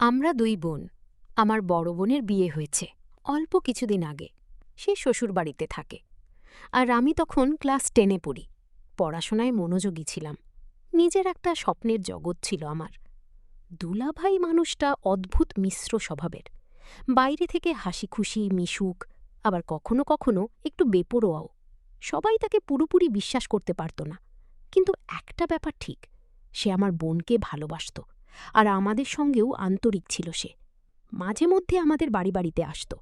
আমরা দুই বোন। আমার বড় বোনের বিয়ে হয়েছে অল্প কিছুদিন আগে। সে শ্বশুরবাড়িতে থাকে, আর আমি তখন ক্লাস 10-এ পড়ি। পড়াশোনায় মনোযোগী ছিলাম। নিজের একটা স্বপ্নের জগৎ ছিল আমার। দুলাভাই মানুষটা অদ্ভুত মিশ্র স্বভাবের। বাইরে থেকে হাসি খুশি মিশুক, আবার কখনো কখনো একটু বেপরোয়াও। সবাই তাকে পুরোপুরি বিশ্বাস করতে পারত না, কিন্তু একটা ব্যাপার ঠিক, সে আমার বোনকে ভালোবাসত, আর আমাদের সঙ্গেও আন্তরিক ছিল সে। মাঝে মধ্যে আমাদের বাড়িতে আসত,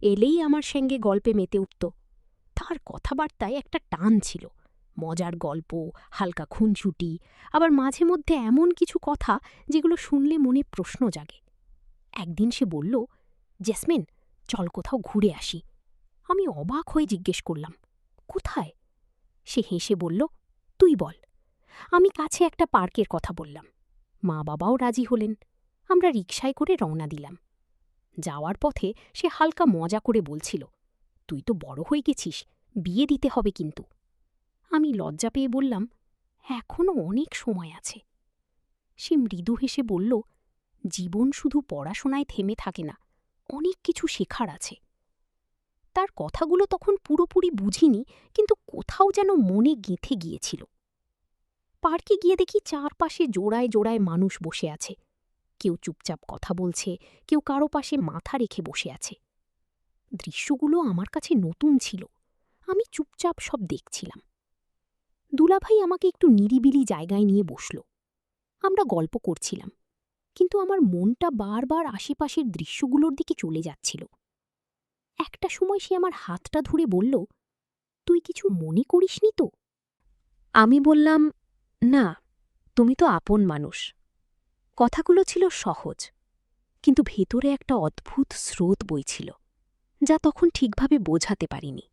এলেই আমার সঙ্গে গল্পে মেতে উঠত। তার কথাবার্তায় একটা টান ছিল, মজার গল্প, হালকা খুনসুটি, আবার মাঝে মধ্যে এমন কিছু কথা যেগুলো শুনলে মনে প্রশ্ন জাগে। একদিন সে বলল, জেসমিন, চল কোথাও ঘুরে আসি। আমি অবাক হয়ে জিজ্ঞেস করলাম, কোথায়? সে হেসে বলল, তুই বল। আমি কাছে একটা পার্কের কথা বললাম। মা বাবাও রাজি হলেন। আমরা রিকশায় করে রওনা দিলাম। যাওয়ার পথে সে হালকা মজা করে বলছিল, তুই তো বড় হয়ে গেছিস, বিয়ে দিতে হবে কিন্তু। আমি লজ্জা পেয়ে বললাম, এখনও অনেক সময় আছে। সে মৃদু হেসে বলল, জীবন শুধু পড়াশোনায় থেমে থাকে না, অনেক কিছু শেখার আছে। তার কথাগুলো তখন পুরোপুরি বুঝিনি, কিন্তু কোথাও যেন মনে গেঁথে গিয়েছিল। পার্কে গিয়ে দেখি চারপাশে জোড়ায় জোড়ায় মানুষ বসে আছে। কেউ চুপচাপ কথা বলছে, কেউ কারো পাশে মাথা রেখে বসে আছে। দৃশ্যগুলো আমার কাছে নতুন ছিল। আমি চুপচাপ সব দেখছিলাম। দুলাভাই আমাকে একটু নিরিবিলি জায়গায় নিয়ে বসল। আমরা গল্প করছিলাম, কিন্তু আমার মনটা বারবার আশেপাশের দৃশ্যগুলোর দিকে চলে যাচ্ছিল। একটা সময় সে আমার হাতটা ধরে বলল, তুই কিছু মনে করিসনি তো? আমি বললাম, না, তুমি তো আপন মানুষ। কথাগুলো ছিল সহজ, কিন্তু ভেতরে একটা অদ্ভুত স্রোত বইছিল, যা তখন ঠিকভাবে বোঝাতে পারিনি।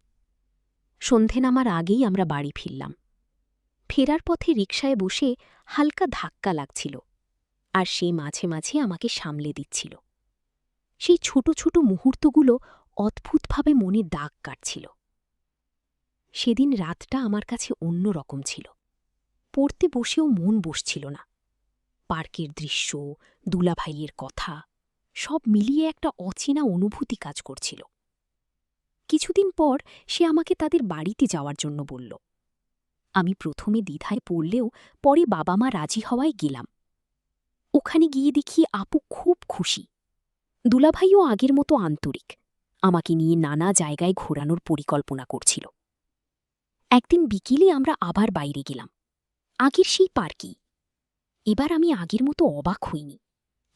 সন্ধে নামার আগেই আমরা বাড়ি ফিরলাম। ফেরার পথে রিকশায় বসে হালকা ধাক্কা লাগছিল, আর সে মাঝে মাঝে আমাকে সামলে দিচ্ছিল। সেই ছোট ছোট মুহূর্তগুলো অদ্ভুতভাবে মনে দাগ কাটছিল। সেদিন রাতটা আমার কাছে অন্য রকম ছিল। পড়তে বসেও মন বসছিল না। পার্কের দৃশ্য, দুলাভাইয়ের কথা, সব মিলিয়ে একটা অচেনা অনুভূতি কাজ করছিল। কিছুদিন পর সে আমাকে তাদের বাড়িতে যাওয়ার জন্য বলল। আমি প্রথমে দ্বিধায় পড়লেও পরে বাবা মা রাজি হওয়ায় গেলাম। ওখানে গিয়ে দেখি আপু খুব খুশি। দুলাভাইও আগের মতো আন্তরিক, আমাকে নিয়ে নানা জায়গায় ঘোরানোর পরিকল্পনা করছিল। একদিন বিকেলে আমরা আবার বাইরে গেলাম, আগের সেই পার্কেই। এবার আমি আগের মতো অবাক হইনি,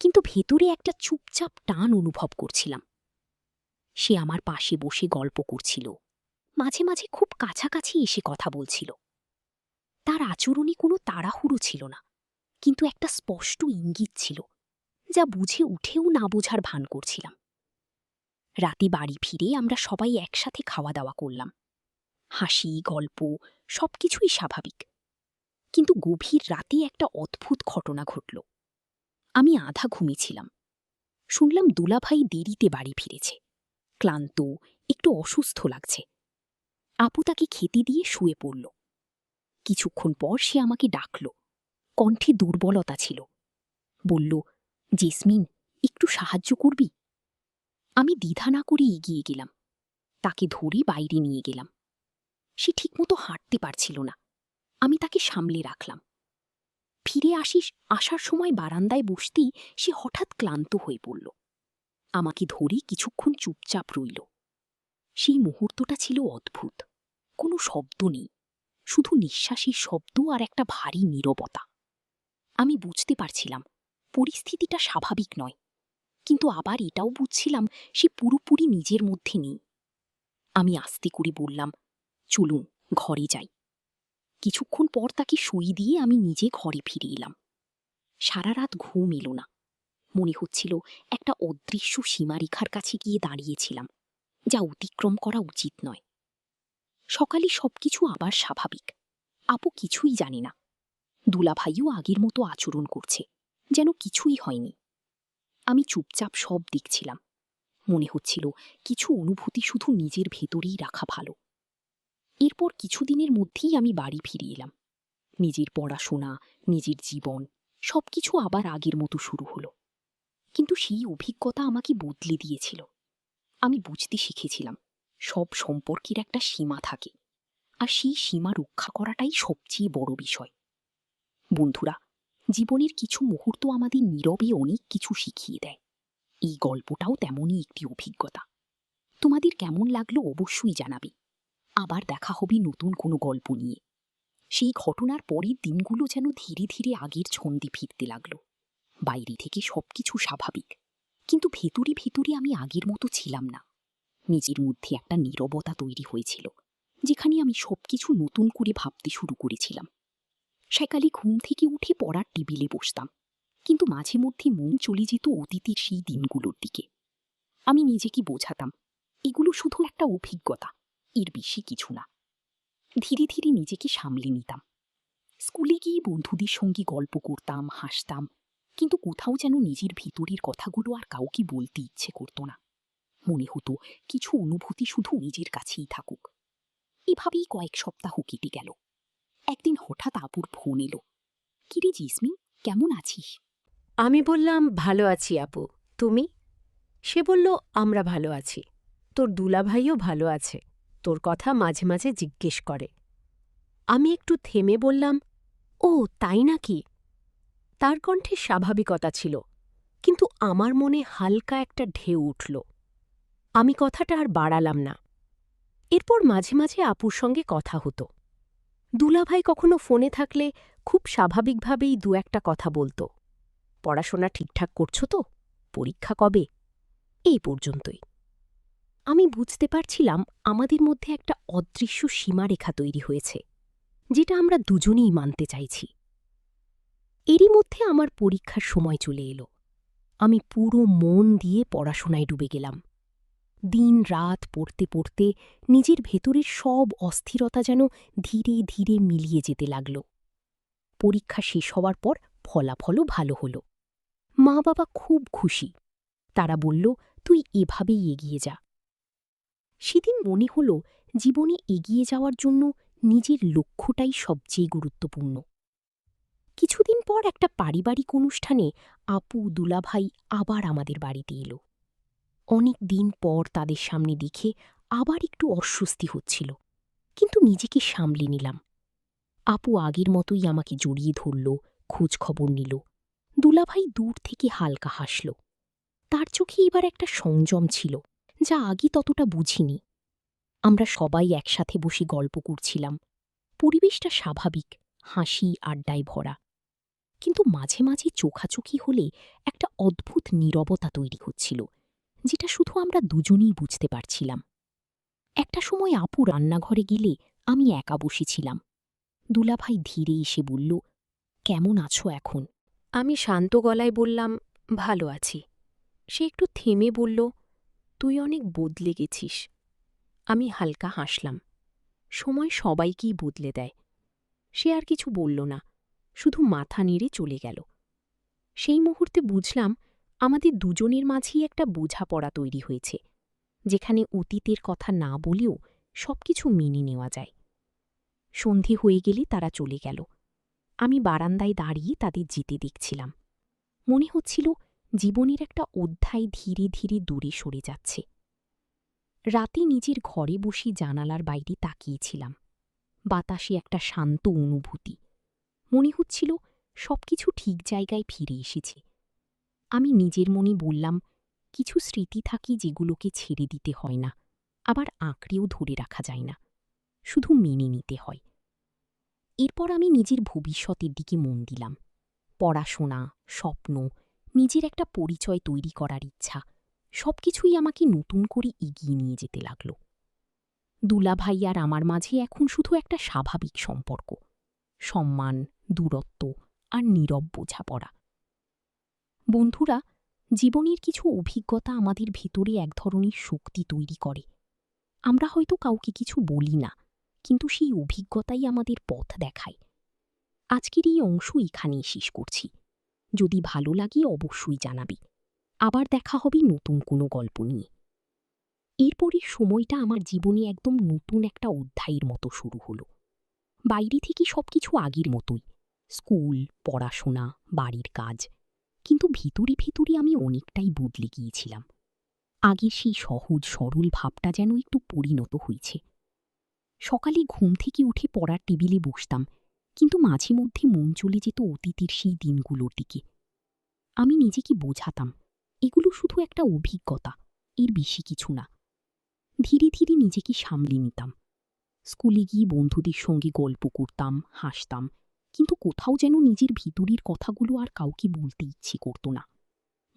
কিন্তু ভেতরে একটা চুপচাপ টান অনুভব করছিলাম। সে আমার পাশে বসে গল্প করছিল, মাঝে মাঝে খুব কাছাকাছি এসে কথা বলছিল। তার আচরণে কোনো তাড়াহুড়ো ছিল না, কিন্তু একটা স্পষ্ট ইঙ্গিত ছিল, যা বুঝে উঠেও না বোঝার ভান করছিলাম। রাতে বাড়ি ফিরে আমরা সবাই একসাথে খাওয়া দাওয়া করলাম। হাসি, গল্প, সবকিছুই স্বাভাবিক। কিন্তু গভীর রাতে একটা অদ্ভুত ঘটনা ঘটল। আমি আধা ঘুমিয়েছিলাম। শুনলাম দুলাভাই দেরিতে বাড়ি ফিরেছে, ক্লান্ত, একটু অসুস্থ লাগছে। আপু তাকে খেতে দিয়ে শুয়ে পড়ল। কিছুক্ষণ পর সে আমাকে ডাকল, কণ্ঠে দুর্বলতা ছিল। বলল, জেসমিন, একটু সাহায্য করবি? আমি দ্বিধা না করে এগিয়ে গেলাম, তাকে ধরে বাইরে নিয়ে গেলাম। সে ঠিকমতো হাঁটতে পারছিল না। আমি তাকে সামলে রাখলাম। ফিরে আসার সময় বারান্দায় বসতেই সে হঠাৎ ক্লান্ত হয়ে পড়ল। আমাকে ধরে কিছুক্ষণ চুপচাপ রইল। সেই মুহূর্তটা ছিল অদ্ভুত। কোনো শব্দ নেই, শুধু নিঃশ্বাসের শব্দ আর একটা ভারী নীরবতা। আমি বুঝতে পারছিলাম পরিস্থিতিটা স্বাভাবিক নয়, কিন্তু আবার এটাও বুঝছিলাম সে পুরোপুরি নিজের মধ্যে নেই। আমি আস্তে করে বললাম, চলুন ঘরে যাই। কিছুক্ষণ পর তাকে শুই দিয়ে আমি নিজে ঘরে ফিরে এলাম। সারা রাত ঘুম এলো না। মনে হচ্ছিল একটা অদৃশ্য সীমারেখার কাছে গিয়ে দাঁড়িয়েছিলাম, যা অতিক্রম করা উচিত নয়। সকালে সবকিছু আবার স্বাভাবিক। আপু কিছুই জানে না। দুলাভাইও আগের মতো আচরণ করছে, যেন কিছুই হয়নি। আমি চুপচাপ সব দেখছিলাম। মনে হচ্ছিল কিছু অনুভূতি শুধু নিজের ভেতরেই রাখা ভালো। এরপর কিছুদিনের মধ্যেই আমি বাড়ি ফিরে এলাম। নিজের পড়াশোনা, নিজের জীবন, সবকিছু আবার আগের মতো শুরু হলো। কিন্তু সেই অভিজ্ঞতা আমাকে বদলে দিয়েছিল। আমি বুঝতে শিখেছিলাম সব সম্পর্কের একটা সীমা থাকে, আর সেই সীমা রক্ষা করাটাই সবচেয়ে বড় বিষয়। বন্ধুরা, জীবনের কিছু মুহূর্ত আমাদের নীরবে অনেক কিছু শিখিয়ে দেয়। এই গল্পটাও তেমনই একটি অভিজ্ঞতা। তোমাদের কেমন লাগলো অবশ্যই জানাবে। আবার দেখা হবে নতুন কোনো গল্প নিয়ে। সেই ঘটনার পরের দিনগুলো যেন ধীরে ধীরে আগের ছন্দে ফিরতে লাগলো। বাইরে থেকে সবকিছু স্বাভাবিক, কিন্তু ভেতরে ভেতরে আমি আগের মতো ছিলাম না। নিজের মধ্যে একটা নীরবতা তৈরি হয়েছিল, যেখানে আমি সবকিছু নতুন করে ভাবতে শুরু করেছিলাম। সকালে ঘুম থেকে উঠে পড়ার টেবিলে বসতাম, কিন্তু মাঝে মধ্যে মন চলে যেত অতীতের সেই দিনগুলোর দিকে। আমি নিজেকে বোঝাতাম এগুলো শুধু একটা অভিজ্ঞতা, এর বেশি কিছু না। ধীরে ধীরে নিজেকে সামলে নিতাম। স্কুলে গিয়ে বন্ধুদের সঙ্গে গল্প করতাম, হাসতাম, কিন্তু কোথাও যেন নিজের ভিতরের কথাগুলো আর কাউকে বলতে ইচ্ছে করতো না। মনে হতো কিছু অনুভূতি শুধু নিজের কাছেই থাকুক। এভাবেই কয়েক সপ্তাহ কেটে গেল। একদিন হঠাৎ আপুর ফোন এলো। কিরে জিসমিন, কেমন আছিস? আমি বললাম, ভালো আছি আপু, তুমি? সে বলল, আমরা ভালো আছি। তোর দুলাভাইও ভালো আছে, তোর কথা মাঝে মাঝে জিজ্ঞেস করে। আমি একটু থেমে বললাম, ও তাই নাকি? তার কণ্ঠে স্বাভাবিকতা ছিল, কিন্তু আমার মনে হালকা একটা ঢেউ উঠল। আমি কথাটা আর বাড়ালাম না। এরপর মাঝে মাঝে আপুর সঙ্গে কথা হতো। দুলাভাই কখনো ফোনে থাকলে খুব স্বাভাবিকভাবেই দু একটা কথা বলত। পড়াশোনা ঠিকঠাক করছো তো? পরীক্ষা কবে? এই পর্যন্তই। আমি বুঝতে পারছিলাম আমাদের মধ্যে একটা অদৃশ্য সীমারেখা তৈরি হয়েছে, যেটা আমরা দুজনেই মানতে চাইছি। এরই মধ্যে আমার পরীক্ষার সময় চলে এলো। আমি পুরো মন দিয়ে পড়াশোনায় ডুবে গেলাম। দিন রাত পড়তে পড়তে নিজের ভেতরের সব অস্থিরতা যেন ধীরে ধীরে মিলিয়ে যেতে লাগল। পরীক্ষা শেষ হওয়ার পর ফলাফলও ভালো হলো। মা বাবা খুব খুশি। তারা বলল, তুই এভাবেই এগিয়ে যা। সেদিন মনে হল জীবনে এগিয়ে যাওয়ার জন্য নিজের লক্ষ্যটাই সবচেয়ে গুরুত্বপূর্ণ। কিছুদিন পর একটা পারিবারিক অনুষ্ঠানে আপু দুলাভাই আবার আমাদের বাড়িতে এলো। অনেক দিন পর তাদের সামনে দেখে আবার একটু অস্বস্তি হচ্ছিল, কিন্তু নিজেকে সামলে নিলাম। আপু আগের মতোই আমাকে জড়িয়ে ধরল, খোঁজ খবর নিল। দুলাভাই দূর থেকে হালকা হাসল। তার চোখে এবার একটা সংযম ছিল, যা আগে ততটা বুঝিনি। আমরা সবাই একসাথে বসে গল্প করছিলাম। পরিবেশটা স্বাভাবিক, হাসি আড্ডায় ভরা। কিন্তু মাঝে মাঝে চোখাচোখি হলে একটা অদ্ভুত নীরবতা তৈরি হচ্ছিল, যেটা শুধু আমরা দুজনেই বুঝতে পারছিলাম। একটা সময় আপু রান্নাঘরে গেলে আমি একা বসেছিলাম। দুলাভাই ধীরে এসে বলল, কেমন আছো এখন? আমি শান্ত গলায় বললাম, ভালো আছি। সে একটু থেমে বলল, তুই অনেক বদলে গেছিস। আমি হালকা হাসলাম। সময় সবাইকেই বদলে দেয়। সে আর কিছু বলল না, শুধু মাথা নেড়ে চলে গেল। সেই মুহূর্তে বুঝলাম আমাদের দুজনের মাঝেই একটা বোঝাপড়া তৈরি হয়েছে, যেখানে অতীতের কথা না বলেও সবকিছু মেনে নেওয়া যায়। সন্ধে হয়ে গেলে তারা চলে গেল। আমি বারান্দায় দাঁড়িয়ে তাদের যেতে দেখছিলাম। মনে হচ্ছিল জীবনের একটা অধ্যায় ধীরে ধীরে দূরে সরে যাচ্ছে। রাতে নিজের ঘরে বসে জানালার বাইরে তাকিয়েছিলাম। বাতাসে একটা শান্ত অনুভূতি। মনে হচ্ছিল সবকিছু ঠিক জায়গায় ফিরে এসেছে। আমি নিজের মনে বললাম, কিছু স্মৃতি থাকে যেগুলোকে ছেড়ে দিতে হয় না, আবার আঁকড়েও ধরে রাখা যায় না, শুধু মেনে নিতে হয়। এরপর আমি নিজের ভবিষ্যতের দিকে মন দিলাম। পড়াশোনা, স্বপ্ন, নিজের একটা পরিচয় তৈরি করার ইচ্ছা, সবকিছুই আমাকে নতুন করে এগিয়ে নিয়ে যেতে লাগল। দুলাভাই আর আমার মাঝে এখন শুধু একটা স্বাভাবিক সম্পর্ক, সম্মান, দূরত্ব আর নীরব বোঝাপড়া। বন্ধুরা, জীবনের কিছু অভিজ্ঞতা আমাদের ভিতরে এক ধরনের শক্তি তৈরি করে। আমরা হয়তো কাউকে কিছু বলি না, কিন্তু সেই অভিজ্ঞতাই আমাদের পথ দেখায়। আজকের এই অংশ এখানেই শেষ করছি। যদি ভালো লাগে অবশ্যই জানাবে। আবার দেখা হবে নতুন কোনো গল্প নিয়ে। এরপরের সময়টা আমার জীবনে একদম নতুন একটা অধ্যায়ের মতো শুরু হলো। বাইরে থেকে সবকিছু আগের মতোই, স্কুল, পড়াশোনা, বাড়ির কাজ। কিন্তু ভিতরে ভিতরে আমি অনেকটাই বদলে গিয়েছিলাম। আগের সেই সহজ সরল ভাবটা যেন একটু পরিণত হয়েছে। সকালে ঘুম থেকে উঠে পড়ার টেবিলে বসতাম, কিন্তু মাঝে মধ্যে মন চলে যেত অতীতের সেই দিনগুলোর দিকে। আমি নিজেকে বোঝাতাম এগুলো শুধু একটা অভিজ্ঞতা, এর বেশি কিছু না। ধীরে ধীরে নিজেকে সামলে নিতাম। স্কুলে গিয়ে বন্ধুদের সঙ্গে গল্প করতাম, হাসতাম, কিন্তু কোথাও যেন নিজের ভিতরের কথাগুলো আর কাউকে বলতে ইচ্ছে করত না।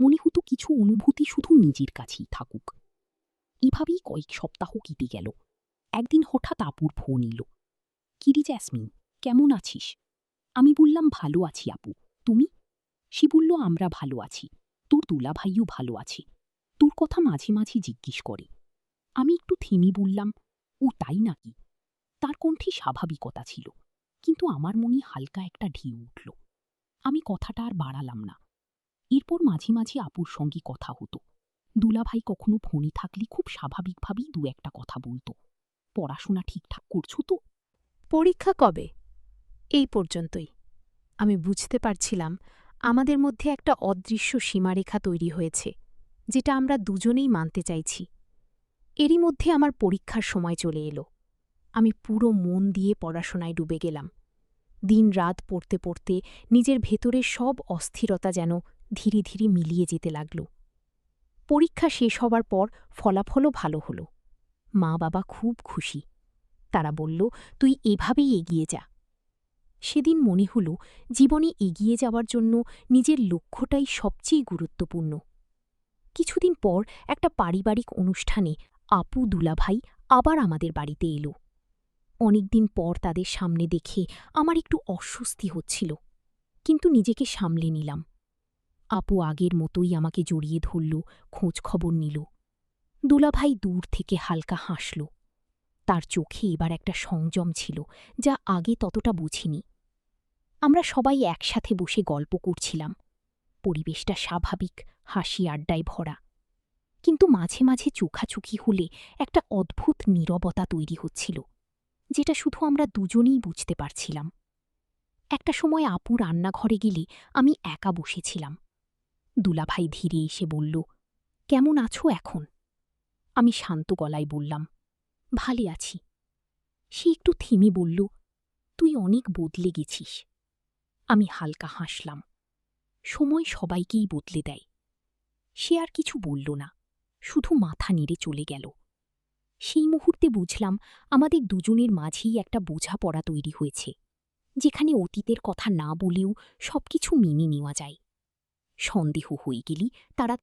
মনে হতো কিছু অনুভূতি শুধু নিজের কাছেই থাকুক। এভাবেই কয়েক সপ্তাহ কেটে গেল। একদিন হঠাৎ আপুর ফোন এলো। কিরে জ্যাসমিন, কেমন আছিস? আমি বললাম, ভালো আছি আপু, তুমি? সে বলল, আমরা ভালো আছি, তোর দুলাভাইও ভালো আছে, তোর কথা মাঝে মাঝে জিজ্ঞেস করে। আমি একটু থেমে বললাম, ও তাই নাকি? তার কণ্ঠে স্বাভাবিকতা ছিল, কিন্তু আমার মনে হালকা একটা ঢেউ উঠল। আমি কথাটা আর বাড়ালাম না। এরপর মাঝে মাঝে আপুর সঙ্গে কথা হতো। দুলাভাই কখনো ফোনে থাকলে খুব স্বাভাবিকভাবেই দু একটা কথা বলতো। পড়াশোনা ঠিকঠাক করছো তো? পরীক্ষা কবে? এই পর্যন্তই। আমি বুঝতে পারছিলাম আমাদের মধ্যে একটা অদৃশ্য সীমারেখা তৈরি হয়েছে, যেটা আমরা দুজনেই মানতে চাইছি। এরই মধ্যে আমার পরীক্ষার সময় চলে এলো। আমি পুরো মন দিয়ে পড়াশোনায় ডুবে গেলাম। দিন রাত পড়তে পড়তে নিজের ভেতরের সব অস্থিরতা যেন ধীরে ধীরে মিলিয়ে যেতে লাগল। পরীক্ষা শেষ হবার পর ফলাফলও ভালো হলো। মা বাবা খুব খুশি। তারা বলল, তুই এভাবেই এগিয়ে যা। সেদিন মনে হল জীবনে এগিয়ে যাওয়ার জন্য নিজের লক্ষ্যটাই সবচেয়ে গুরুত্বপূর্ণ। কিছুদিন পর একটা পারিবারিক অনুষ্ঠানে আপু দুলাভাই আবার আমাদের বাড়িতে এলো। অনেকদিন পর তাদের সামনে দেখে আমার একটু অস্বস্তি হচ্ছিল, কিন্তু নিজেকে সামলে নিলাম। আপু আগের মতোই আমাকে জড়িয়ে ধরল, খোঁজ খবর নিল। দুলাভাই দূর থেকে হালকা হাসল। তার চোখে এবার একটা সংযম ছিল, যা আগে ততটা বুঝিনি। আমরা সবাই একসাথে বসে গল্প করছিলাম। পরিবেশটা স্বাভাবিক, হাসি আড্ডায় ভরা। কিন্তু মাঝে মাঝে চোখাচোখি হলে একটা অদ্ভুত নীরবতা তৈরি হচ্ছিল, যেটা শুধু আমরা দুজনেই বুঝতে পারছিলাম। একটা সময় আপু রান্নাঘরে গেলে আমি একা বসেছিলাম। দুলাভাই ধীরে এসে বলল, কেমন আছো এখন? আমি শান্ত গলায় বললাম, ভালে আছি। সে একটু থেমে বলল, তুই অনেক বদলে গেছিস। আমি হালকা হাসলাম। সময় সবাইকেই বদলে দেয়। সে আর কিছু বলল না, শুধু মাথা নেড়ে চলে গেল। সেই মুহূর্তে বুঝলাম আমাদের দুজনের মাঝেই একটা বোঝাপড়া তৈরি হয়েছে, যেখানে অতীতের কথা না বলেও সবকিছু মেনে নেওয়া যায়। সন্দেহ হয়ে গেলি তারা